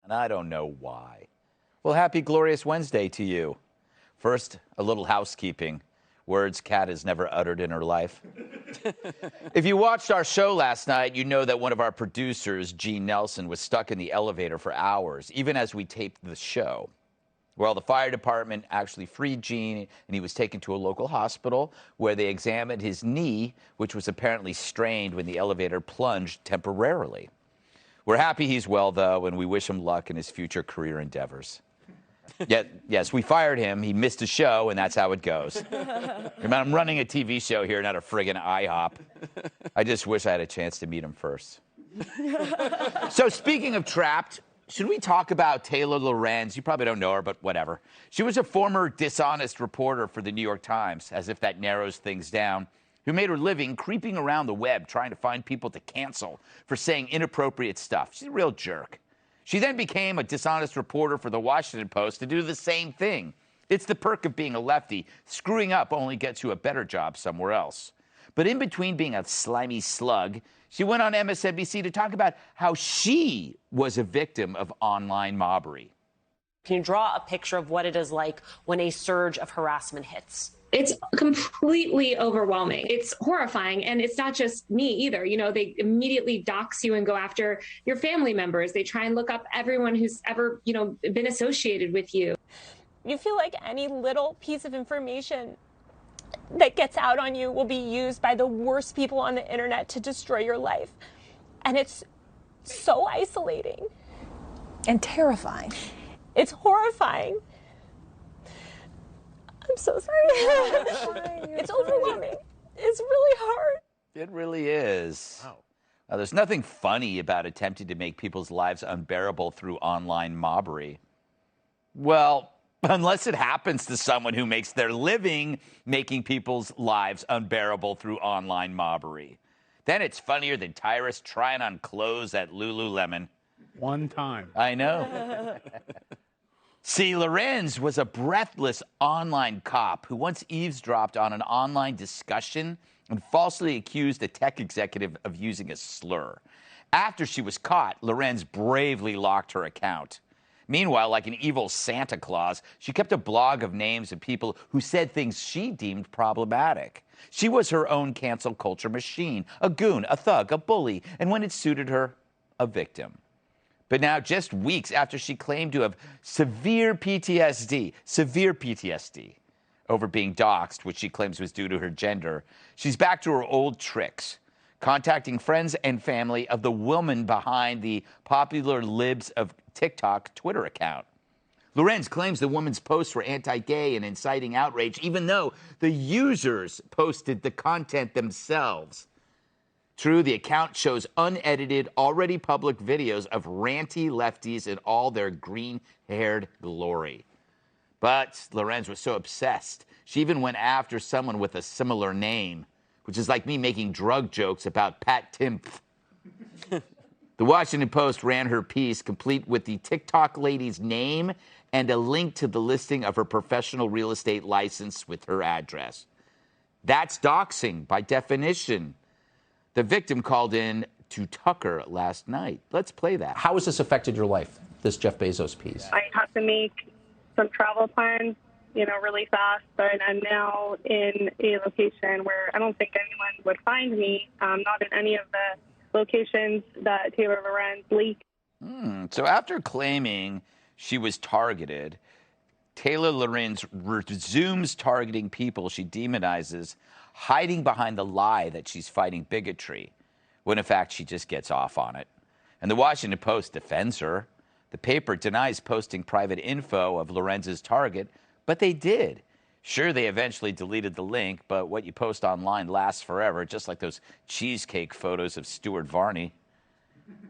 and I don't know why. Well, happy Glorious Wednesday to you. First, a little housekeeping. Words Kat has never uttered in her life. If you watched our show last night, you know that one of our producers, Gene Nelson, was stuck in the elevator for hours, even as we taped the show. Well, the fire department actually freed Gene, and he was taken to a local hospital where they examined his knee, which was apparently strained when the elevator plunged temporarily. We're happy he's well, though, and we wish him luck in his future career endeavors. Yet, yes, we fired him. He missed a show, and that's how it goes. I'm running a TV show here, not a friggin' IHOP. I just wish I had a chance to meet him first. So speaking of Trapped, should we talk about Taylor Lorenz? You probably don't know her, but whatever. She was a former dishonest reporter for the New York Times, as if that narrows things down, who made her living creeping around the web trying to find people to cancel for saying inappropriate stuff. She's a real jerk. She then became a dishonest reporter for the Washington Post to do the same thing. It's the perk of being a lefty. Screwing up only gets you a better job somewhere else. But in between being a slimy slug, she went on MSNBC to talk about how she was a victim of online mobbery. Can you draw a picture of what it is like when a surge of harassment hits? It's completely overwhelming. It's horrifying. And it's not just me either. You know, they immediately dox you and go after your family members. They try and look up everyone who's ever, been associated with you. You feel like any little piece of information that gets out on you will be used by the worst people on the internet to destroy your life. And it's so isolating. And terrifying. It's horrifying. I'm so sorry. It's overwhelming. It's really hard. It really is. Wow. There's nothing funny about attempting to make people's lives unbearable through online mobbery. Well, unless it happens to someone who makes their living making people's lives unbearable through online mobbery. Then it's funnier than Tyrus trying on clothes at Lululemon. One time. I know. See, Lorenz was a breathless online cop who once eavesdropped on an online discussion and falsely accused a tech executive of using a slur. After she was caught, Lorenz bravely locked her account. Meanwhile, like an evil Santa Claus, she kept a blog of names of people who said things she deemed problematic. She was her own cancel culture machine, a goon, a thug, a bully, and when it suited her, a victim. But now, just weeks after she claimed to have severe PTSD, over being doxxed, which she claims was due to her gender, she's back to her old tricks, contacting friends and family of the woman behind the popular Libs of TikTok Twitter account. Lorenz claims the woman's posts were anti-gay and inciting outrage, even though the users posted the content themselves. True, the account shows unedited, already public videos of ranty lefties in all their green-haired glory. But Lorenz was so obsessed, she even went after someone with a similar name, which is like me making drug jokes about Pat Timpf. The Washington Post ran her piece, complete with the TikTok lady's name and a link to the listing of her professional real estate license with her address. That's doxing by definition. The victim called in to Tucker last night. Let's play that. How has this affected your life, this Jeff Bezos piece? I had to make some travel plans, really fast, but I'm now in a location where I don't think anyone would find me, not in any of the locations that Taylor Lorenz leaked. So after claiming she was targeted, Taylor Lorenz resumes targeting people she demonizes, hiding behind the lie that she's fighting bigotry, when in fact she just gets off on it. And the Washington Post defends her. The paper denies posting private info of Lorenz's target, but they did. Sure, they eventually deleted the link, but what you post online lasts forever, just like those cheesecake photos of Stuart Varney.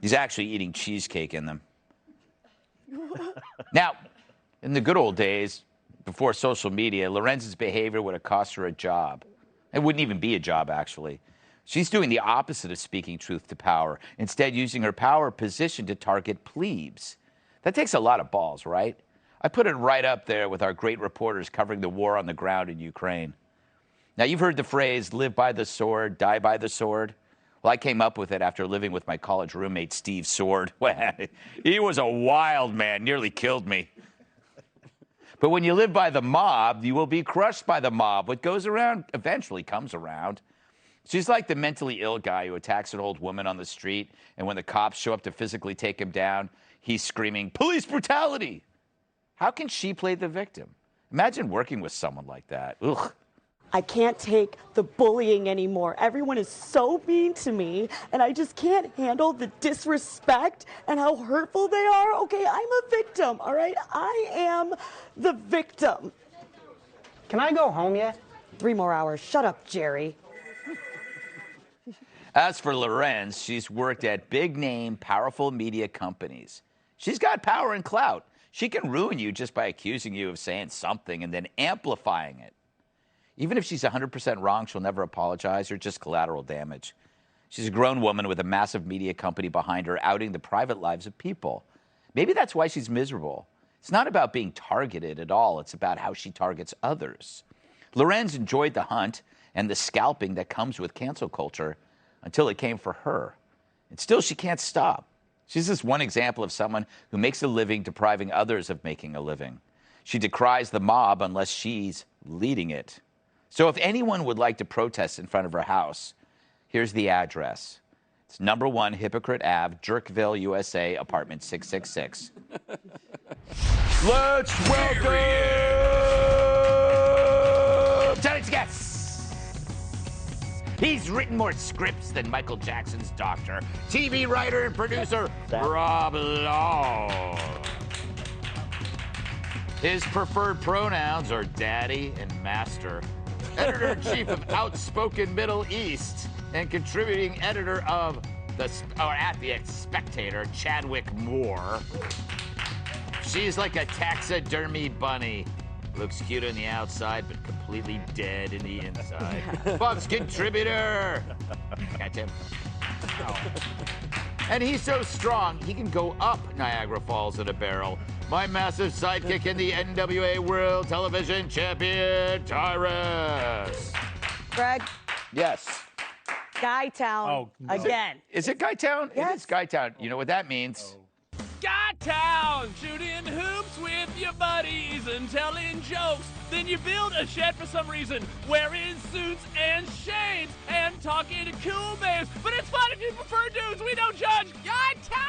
He's actually eating cheesecake in them. Now, in the good old days, before social media, Lorenz's behavior would have cost her a job. It wouldn't even be a job, actually. She's doing the opposite of speaking truth to power, instead using her power position to target plebes. That takes a lot of balls, right? I put it right up there with our great reporters covering the war on the ground in Ukraine. Now, you've heard the phrase, live by the sword, die by the sword. Well, I came up with it after living with my college roommate, Steve Sword. He was a wild man, nearly killed me. But when you live by the mob, you will be crushed by the mob. What goes around eventually comes around. She's like the mentally ill guy who attacks an old woman on the street, and when the cops show up to physically take him down, he's screaming, "Police brutality!" How can she play the victim? Imagine working with someone like that. Ugh. I can't take the bullying anymore. Everyone is so mean to me, and I just can't handle the disrespect and how hurtful they are. Okay, I'm a victim, all right? I am the victim. Can I go home yet? 3 more hours. Shut up, Jerry. As for Lorenz, she's worked at big-name, powerful media companies. She's got power and clout. She can ruin you just by accusing you of saying something and then amplifying it. Even if she's 100% wrong, she'll never apologize or just collateral damage. She's a grown woman with a massive media company behind her, outing the private lives of people. Maybe that's why she's miserable. It's not about being targeted at all. It's about how she targets others. Lorenz enjoyed the hunt and the scalping that comes with cancel culture until it came for her. And still, she can't stop. She's just one example of someone who makes a living depriving others of making a living. She decries the mob unless she's leading it. So if anyone would like to protest in front of her house, here's the address. It's number 1 Hypocrite Ave, Jerkville, USA, apartment 666. Let's welcome tonight's guest. He's written more scripts than Michael Jackson's doctor. TV writer and producer, Rob Law. His preferred pronouns are daddy and master. Editor-in-chief of Outspoken Middle East and contributing editor of at the Spectator, Chadwick Moore. She's like a taxidermy bunny. Looks cute on the outside, but completely dead in the inside. Fox contributor. Got Tim. And he's so strong, he can go up Niagara Falls in a barrel. My massive sidekick in the NWA World Television Champion, Tyrus. Greg, Yes. Guytown again. Is it Guytown? Yes. It is Guytown. You know what that means? Guytown, shooting hoops with your buddies and telling jokes. Then you build a shed for some reason, wearing suits and shades and talking to cool babes. But it's fun if you prefer dudes. We don't judge. Guytown.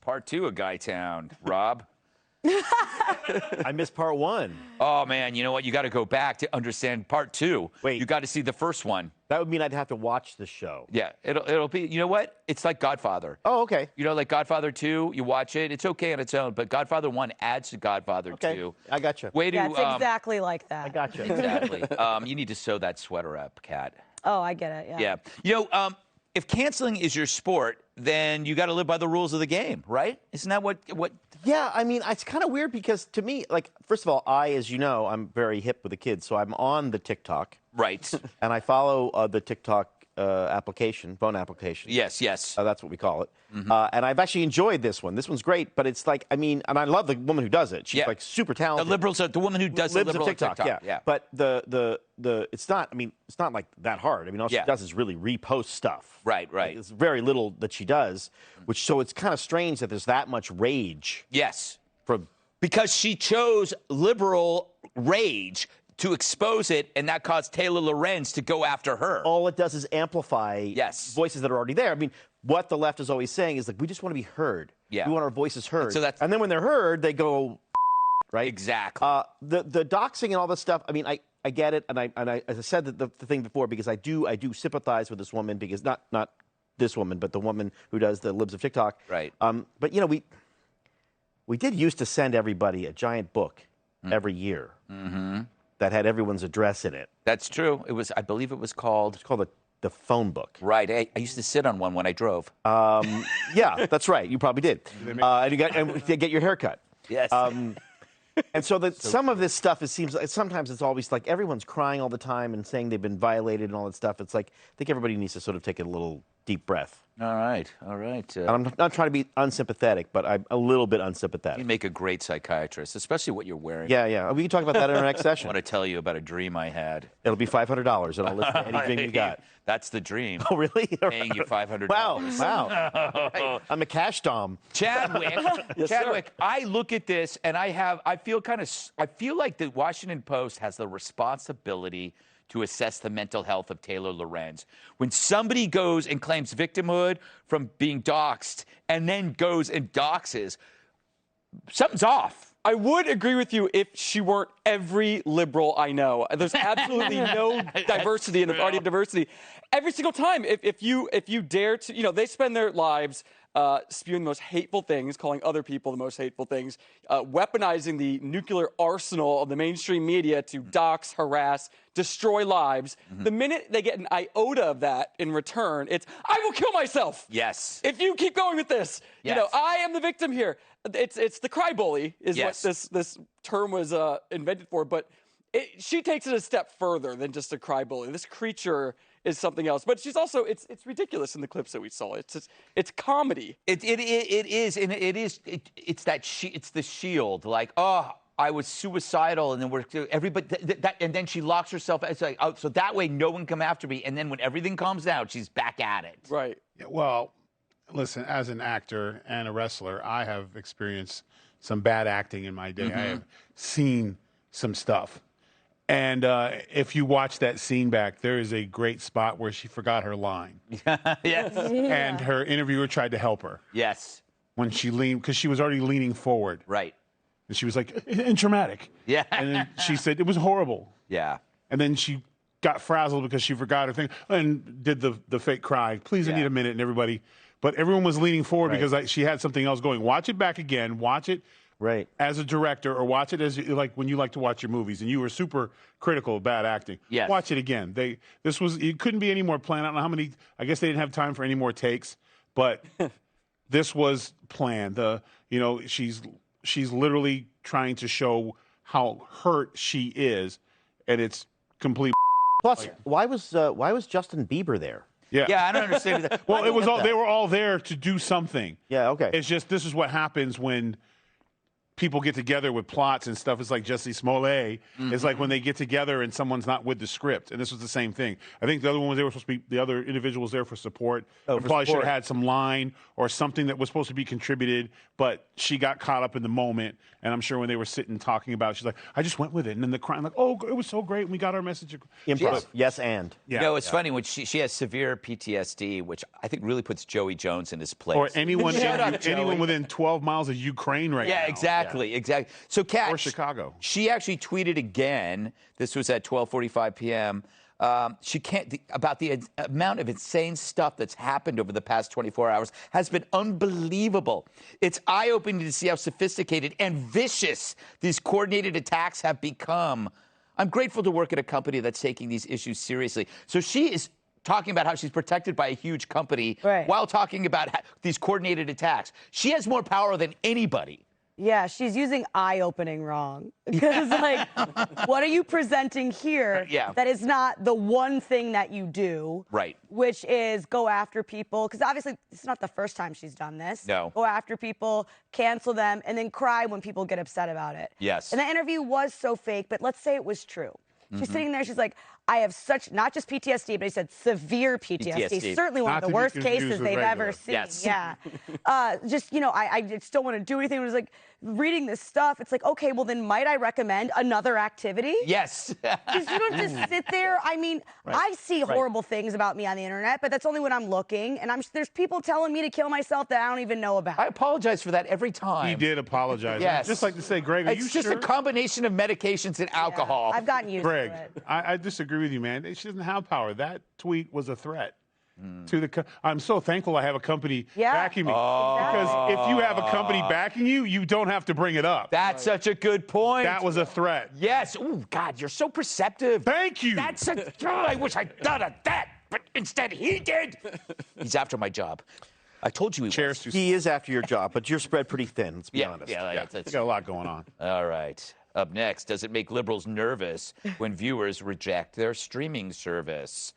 Part 2 of Guytown. Rob? I missed part 1. Oh, man, you know what? You got to go back to understand part 2. Wait. You got to see the first one. That would mean I'd have to watch the show. Yeah, it'll be, you know what? It's like Godfather. Oh, okay. You know, like Godfather 2, you watch it, it's okay on its own, but Godfather 1 adds to Godfather 2. I got you. Way to, That's exactly like that. I got you. Exactly. You need to sew that sweater up, Kat. Oh, I get it. Yeah. Yeah. You know, if canceling is your sport, then you got to live by the rules of the game, right? Isn't that what? Yeah, I mean, it's kind of weird because to me, like, first of all, as you know, I'm very hip with the kids, so I'm on the TikTok. Right. And I follow the TikTok application, phone application. Yes. That's what we call it. Mm-hmm. And I've actually enjoyed this one. This one's great, but it's like, I mean, and I love the woman who does it. She's like super talented. The liberals are the woman who does the liberal TikTok. Yeah. But the it's not. I mean, it's not like that hard. I mean, all she does is really repost stuff. Right. Like, it's very little that she does, which so it's kind of strange that there's that much rage. Yes. Because she chose liberal rage to expose it, and that caused Taylor Lorenz to go after her. All it does is amplify voices that are already there. I mean, what the left is always saying is, like, we just want to be heard. Yeah. We want our voices heard. And then when they're heard, they go, right? Exactly. The doxing and all this stuff, I mean, I get it, and I as I said the thing before, because I do sympathize with this woman, because not this woman, but the woman who does the libs of TikTok. Right. But, you know, we did used to send everybody a giant book every year. Mm-hmm. That had everyone's address in it. That's true. I believe it was called... It's called the phone book. Right. I used to sit on one when I drove. Yeah, that's right. You probably did. And you get your hair cut. Yes. And so some of this stuff, it seems like sometimes it's always like everyone's crying all the time and saying they've been violated and all that stuff. It's like, I think everybody needs to sort of take it a little deep breath. All right, all right. I'm not trying to be unsympathetic, but I'm a little bit unsympathetic. You make a great psychiatrist, especially what you're wearing. Yeah. We can talk about that in our next session. I want to tell you about a dream I had. It'll be $500, and I'll listen to anything you got. That's the dream. Oh, really? Paying you $500. Wow. I'm a cash dom. Chadwick, Yes, Chadwick, sir. I look at this and I feel like the Washington Post has the responsibility to assess the mental health of Taylor Lorenz. When somebody goes and claims victimhood from being doxxed and then goes and doxes, something's off. I would agree with you if she weren't every liberal I know. There's absolutely no diversity in the party of diversity. Every single time, if you dare to, they spend their lives spewing the most hateful things, calling other people the most hateful things, weaponizing the nuclear arsenal of the mainstream media to dox, harass, destroy lives. The minute they get an iota of that in return, it's, I will kill myself. Yes. If you keep going with this, I am the victim here. It's the cry bully is what this term was invented for, but she takes it a step further than just a cry bully. This creature is something else, but she's also it's ridiculous in the clips that we saw. It's comedy. It is, and it's the shield. Like, oh, I was suicidal, and then and then she locks herself. It's like, oh, so that way no one come after me. And then when everything calms down, she's back at it. Right. Yeah, well, listen, as an actor and a wrestler, I have experienced some bad acting in my day. I have seen some stuff. And if you watch that scene back, there is a great spot where she forgot her line. Yes. And her interviewer tried to help her. Yes. When she leaned, because she was already leaning forward. Right. And she was like, and traumatic. Yeah. And then she said, it was horrible. Yeah. And then she got frazzled because she forgot her thing and did the fake cry. Please, I need a minute. And everyone was leaning forward because she had something else going. Watch it back again. Watch it. Right. As a director, or watch it as like when you like to watch your movies, and you were super critical of bad acting. Yes. Watch it again. It couldn't be any more planned. I don't know how many. I guess they didn't have time for any more takes, but this was planned. She's literally trying to show how hurt she is, and it's complete. Plus, why was Justin Bieber there? Yeah. Yeah, I don't understand that. Well, it was all they were all there to do something. Yeah, okay. It's just this is what happens when people get together with plots and stuff. It's like Jussie Smollett. It's like when they get together and someone's not with the script. And this was the same thing. I think the other one was supposed to be, the other individual was there for support. Probably should have had some line or something that was supposed to be contributed, but she got caught up in the moment. And I'm sure when they were sitting talking about it, she's like, I just went with it. And then the crying, like, oh, it was so great. And we got our message. Improv. Yes, and. Yeah. It's funny when she has severe PTSD, which I think really puts Joey Jones in his place. Or anyone within 12 miles of Ukraine right now. Yeah, exactly. So, Kat, or Chicago. She actually tweeted again. This was at 12:45 p.m. About the amount of insane stuff that's happened over the past 24 hours has been unbelievable. It's eye-opening to see how sophisticated and vicious these coordinated attacks have become. I'm grateful to work at a company that's taking these issues seriously. So she is talking about how she's protected by a huge company while talking about these coordinated attacks. She has more power than anybody. Yeah, she's using eye-opening wrong. Because, what are you presenting here that is not the one thing that you do? Right. Which is go after people. Because obviously, it's not the first time she's done this. No. Go after people, cancel them, and then cry when people get upset about it. Yes. And the interview was so fake, but let's say it was true. She's sitting there, she's like, I have such, not just PTSD, but he said severe PTSD. Certainly one of the worst cases they've ever seen. Yes. Yeah. I just don't want to do anything. It was like, reading this stuff, it's like, okay, well then might I recommend another activity? Yes. Because you don't just sit there. I mean, I see horrible things about me on the internet, but that's only when I'm looking. And there's people telling me to kill myself that I don't even know about. I apologize for that every time. He did apologize. Yes. I'd just like to say, Greg, are you It's just sure? a combination of medications and alcohol. I've gotten used Greg, to it. I disagree with you, man. She doesn't have power. That tweet was a threat. To the, I'm so thankful I have a company backing me. Because if you have a company backing you, you don't have to bring it up. That's such a good point. That was a threat. Yes. Oh, God, you're so perceptive. Thank you. That's I wish I'd done that, but instead he did. He's after my job. I told you he was. He is after your job, but you're spread pretty thin, let's be honest. Yeah, You got a lot going on. All right. Up next, does it make liberals nervous when viewers reject their streaming service?